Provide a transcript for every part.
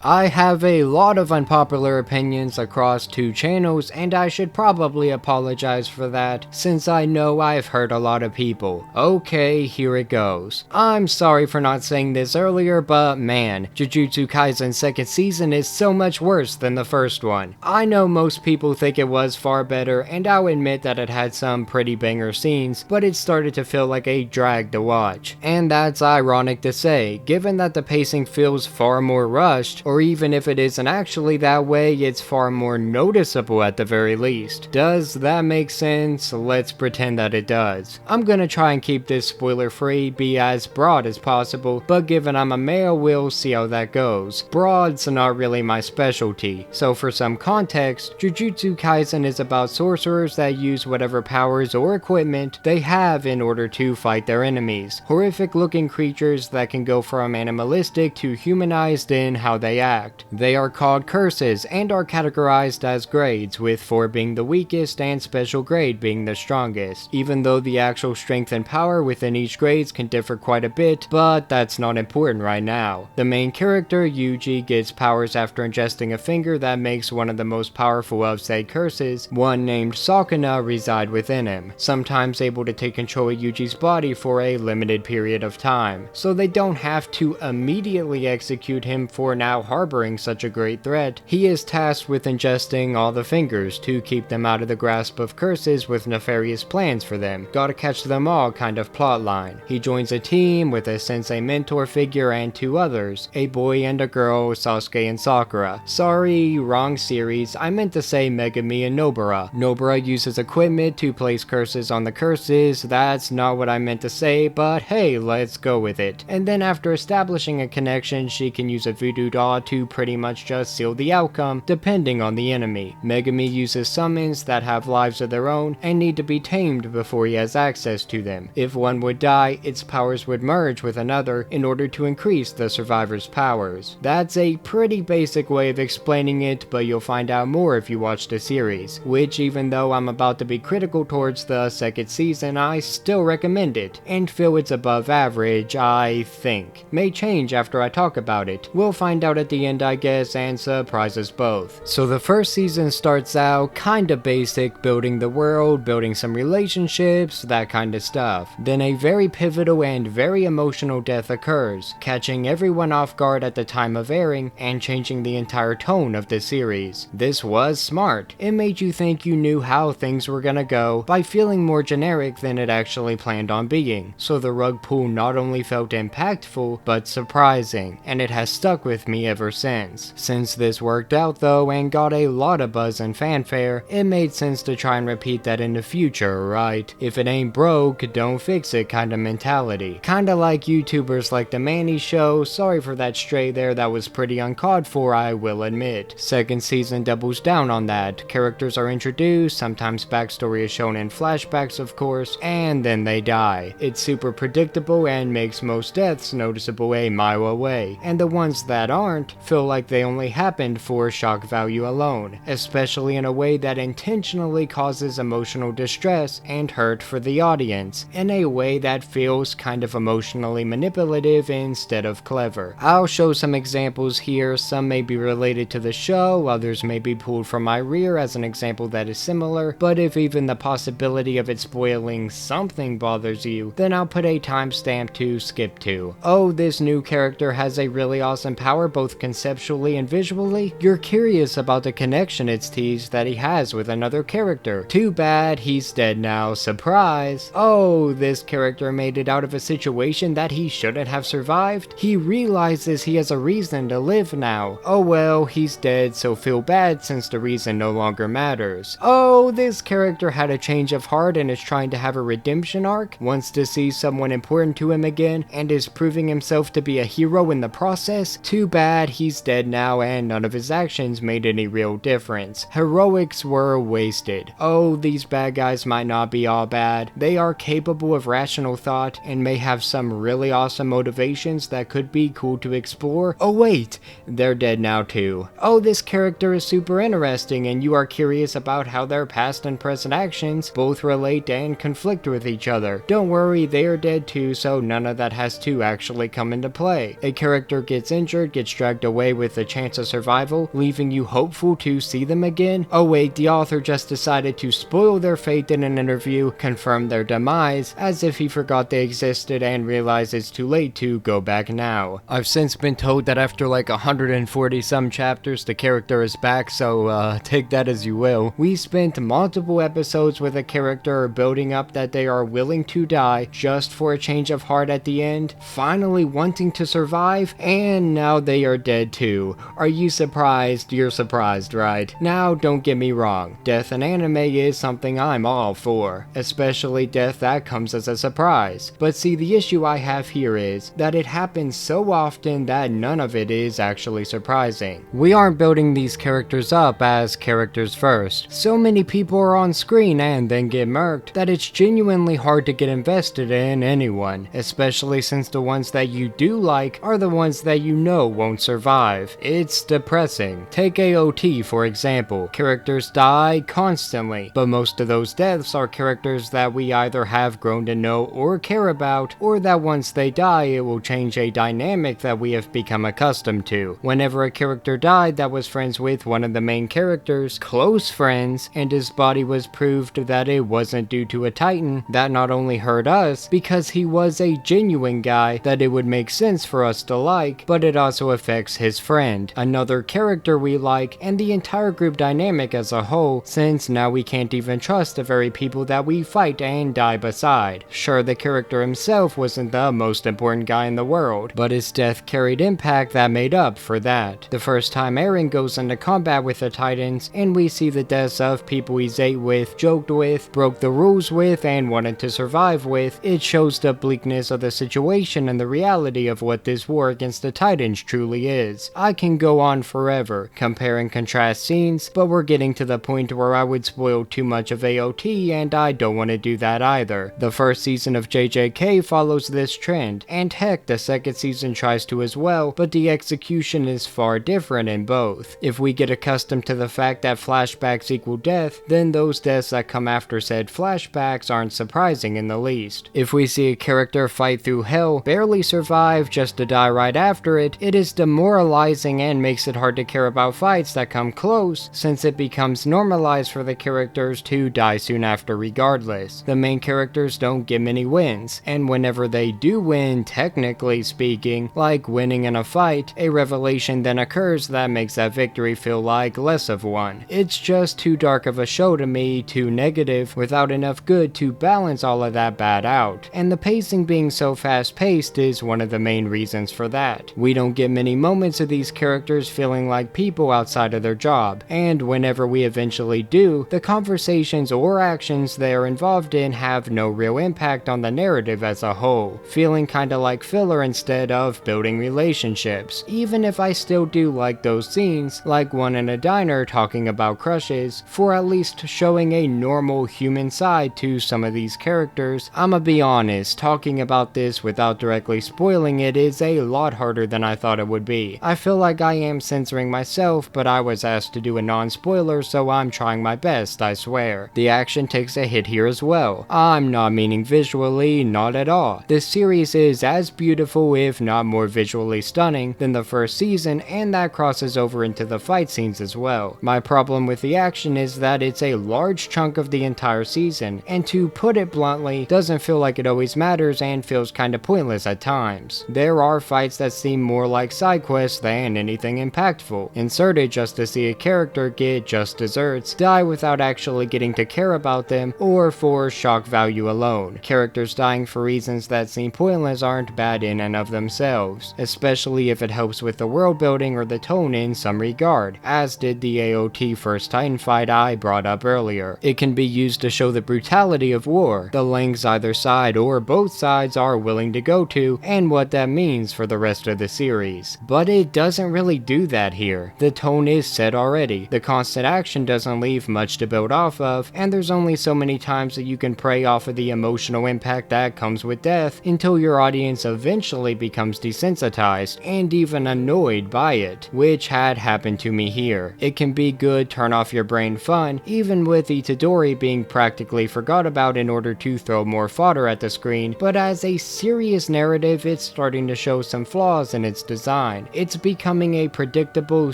I have a lot of unpopular opinions across two channels, and I should probably apologize for that, since I know I've hurt a lot of people. Okay, here it goes. I'm sorry for not saying this earlier, but man, Jujutsu Kaisen's second season is so much worse than the first one. I know most people think it was far better, and I'll admit that it had some pretty banger scenes, but it started to feel like a drag to watch. And that's ironic to say, given that the pacing feels far more rushed, or even if it isn't actually that way, it's far more noticeable at the very least. Does that make sense? Let's pretend that it does. I'm gonna try and keep this spoiler free, be as broad as possible, but given I'm a male, we'll see how that goes. Broad's not really my specialty, so for some context, Jujutsu Kaisen is about sorcerers that use whatever powers or equipment they have in order to fight their enemies. Horrific looking creatures that can go from animalistic to humanized in how they act. They are called curses and are categorized as grades, with 4 being the weakest and special grade being the strongest, even though the actual strength and power within each grades can differ quite a bit, but that's not important right now. The main character, Yuji, gets powers after ingesting a finger that makes one of the most powerful of said curses, one named Sakuna, reside within him, sometimes able to take control of Yuji's body for a limited period of time, so they don't have to immediately execute him for now harboring such a great threat. He is tasked with ingesting all the fingers to keep them out of the grasp of curses with nefarious plans for them. Gotta catch them all kind of plotline. He joins a team with a sensei mentor figure and 2 others, a boy and a girl, Sasuke and Sakura. Sorry, wrong series, I meant to say Megumi and Nobara. Nobara uses equipment to place curses on the curses, that's not what I meant to say, but hey, let's go with it. And then after establishing a connection, she can use a voodoo doll to pretty much just seal the outcome, depending on the enemy. Megumi uses summons that have lives of their own and need to be tamed before he has access to them. If one would die, its powers would merge with another in order to increase the survivor's powers. That's a pretty basic way of explaining it, but you'll find out more if you watch the series, which even though I'm about to be critical towards the second season, I still recommend it, and feel it's above average, I think. May change after I talk about it. We'll find out at the end, I guess, and surprise us both. So the first season starts out kinda basic, building the world, building some relationships, that kind of stuff. Then a very pivotal and very emotional death occurs, catching everyone off guard at the time of airing and changing the entire tone of the series. This was smart. It made you think you knew how things were gonna go by feeling more generic than it actually planned on being. So the rug pull not only felt impactful, but surprising, and it has stuck with me ever since. Since this worked out though and got a lot of buzz and fanfare, it made sense to try and repeat that in the future, right? If it ain't broke, don't fix it kinda mentality. Kinda like YouTubers like The Manny Show. Sorry for that stray there, that was pretty uncalled for, I will admit. Second season doubles down on that. Characters are introduced, sometimes backstory is shown in flashbacks of course, and then they die. It's super predictable and makes most deaths noticeable a mile away, and the ones that aren't feel like they only happened for shock value alone, especially in a way that intentionally causes emotional distress and hurt for the audience, in a way that feels kind of emotionally manipulative instead of clever. I'll show some examples here, some may be related to the show, others may be pulled from my rear as an example that is similar, but if even the possibility of it spoiling something bothers you, then I'll put a timestamp to skip to. Oh, this new character has a really awesome power both conceptually and visually. You're curious about the connection it's teased that he has with another character. Too bad he's dead now, surprise. Oh, this character made it out of a situation that he shouldn't have survived. He realizes he has a reason to live now. Oh well, he's dead, so feel bad since the reason no longer matters. Oh, this character had a change of heart and is trying to have a redemption arc, wants to see someone important to him again, and is proving himself to be a hero in the process. Too bad he's dead now and none of his actions made any real difference. Heroics were wasted. Oh, these bad guys might not be all bad. They are capable of rational thought and may have some really awesome motivations that could be cool to explore. Oh wait, they're dead now too. Oh, this character is super interesting and you are curious about how their past and present actions both relate and conflict with each other. Don't worry, they are dead too, so none of that has to actually come into play. A character gets injured, gets dragged dragged away with a chance of survival, leaving you hopeful to see them again? Oh wait, the author just decided to spoil their fate in an interview, confirm their demise, as if he forgot they existed and realized it's too late to go back now. I've since been told that after like 140 some chapters, the character is back, so take that as you will. We spent multiple episodes with a character building up that they are willing to die just for a change of heart at the end, finally wanting to survive, and now they are dead too. Are you surprised? You're surprised, right? Now, don't get me wrong, death in anime is something I'm all for, especially death that comes as a surprise. But see, the issue I have here is that it happens so often that none of it is actually surprising. We aren't building these characters up as characters first. So many people are on screen and then get murked that it's genuinely hard to get invested in anyone, especially since the ones that you do like are the ones that you know won't survive. It's depressing. Take AOT for example. Characters die constantly, but most of those deaths are characters that we either have grown to know or care about, or that once they die it will change a dynamic that we have become accustomed to. Whenever a character died that was friends with one of the main characters, close friends, and his body was proved that it wasn't due to a titan, that not only hurt us because he was a genuine guy that it would make sense for us to like, but it also affects his friend, another character we like, and the entire group dynamic as a whole, since now we can't even trust the very people that we fight and die beside. Sure, the character himself wasn't the most important guy in the world, but his death carried impact that made up for that. The first time Eren goes into combat with the Titans, and we see the deaths of people he's ate with, joked with, broke the rules with, and wanted to survive with, it shows the bleakness of the situation and the reality of what this war against the Titans truly is. I can go on forever, compare and contrast scenes, but we're getting to the point where I would spoil too much of AOT, and I don't want to do that either. The first season of JJK follows this trend, and heck, the second season tries to as well, but the execution is far different in both. If we get accustomed to the fact that flashbacks equal death, then those deaths that come after said flashbacks aren't surprising in the least. If we see a character fight through hell, barely survive just to die right after it, it is demoralizing and makes it hard to care about fights that come close, since it becomes normalized for the characters to die soon after regardless. The main characters don't get many wins, and whenever they do win, technically speaking, like winning in a fight, a revelation then occurs that makes that victory feel like less of one. It's just too dark of a show to me, too negative, without enough good to balance all of that bad out, and the pacing being so fast paced is one of the main reasons for that. We don't get many moments of these characters feeling like people outside of their job, and whenever we eventually do, the conversations or actions they are involved in have no real impact on the narrative as a whole, feeling kinda like filler instead of building relationships, even if I still do like those scenes, like one in a diner talking about crushes, for at least showing a normal human side to some of these characters. I'ma be honest, talking about this without directly spoiling it is a lot harder than I thought it would be. I feel like I am censoring myself, but I was asked to do a non-spoiler, so I'm trying my best, I swear. The action takes a hit here as well. I'm not meaning visually, not at all. This series is as beautiful, if not more visually stunning, than the first season, and that crosses over into the fight scenes as well. My problem with the action is that it's a large chunk of the entire season, and to put it bluntly, doesn't feel like it always matters and feels kinda pointless at times. There are fights that seem more like side quests than anything impactful, inserted just to see a character get just desserts, die without actually getting to care about them, or for shock value alone. Characters dying for reasons that seem pointless aren't bad in and of themselves, especially if it helps with the world building or the tone in some regard, as did the AOT first Titan fight I brought up earlier. It can be used to show the brutality of war, the lengths either side or both sides are willing to go to, and what that means for the rest of the series. But it doesn't really do that here. The tone is set already, the constant action doesn't leave much to build off of, and there's only so many times that you can prey off of the emotional impact that comes with death until your audience eventually becomes desensitized and even annoyed by it, which had happened to me here. It can be good turn off your brain fun, even with Itadori being practically forgot about in order to throw more fodder at the screen, but as a serious narrative it's starting to show some flaws in its design. storyline. It's becoming a predictable,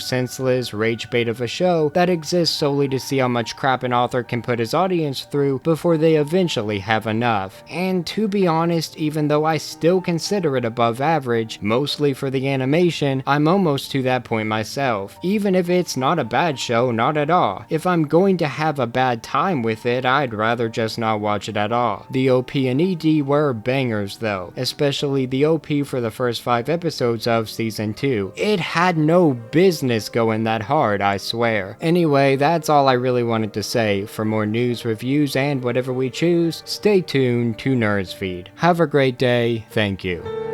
senseless rage bait of a show that exists solely to see how much crap an author can put his audience through before they eventually have enough. And to be honest, even though I still consider it above average, mostly for the animation, I'm almost to that point myself. Even if it's not a bad show, not at all. If I'm going to have a bad time with it, I'd rather just not watch it at all. The OP and ED were bangers though, especially the OP for the first 5 episodes of season 2. It had no business going that hard, I swear. Anyway, that's all I really wanted to say. For more news, reviews, and whatever we choose, stay tuned to Nerdsfeed. Have a great day. Thank you.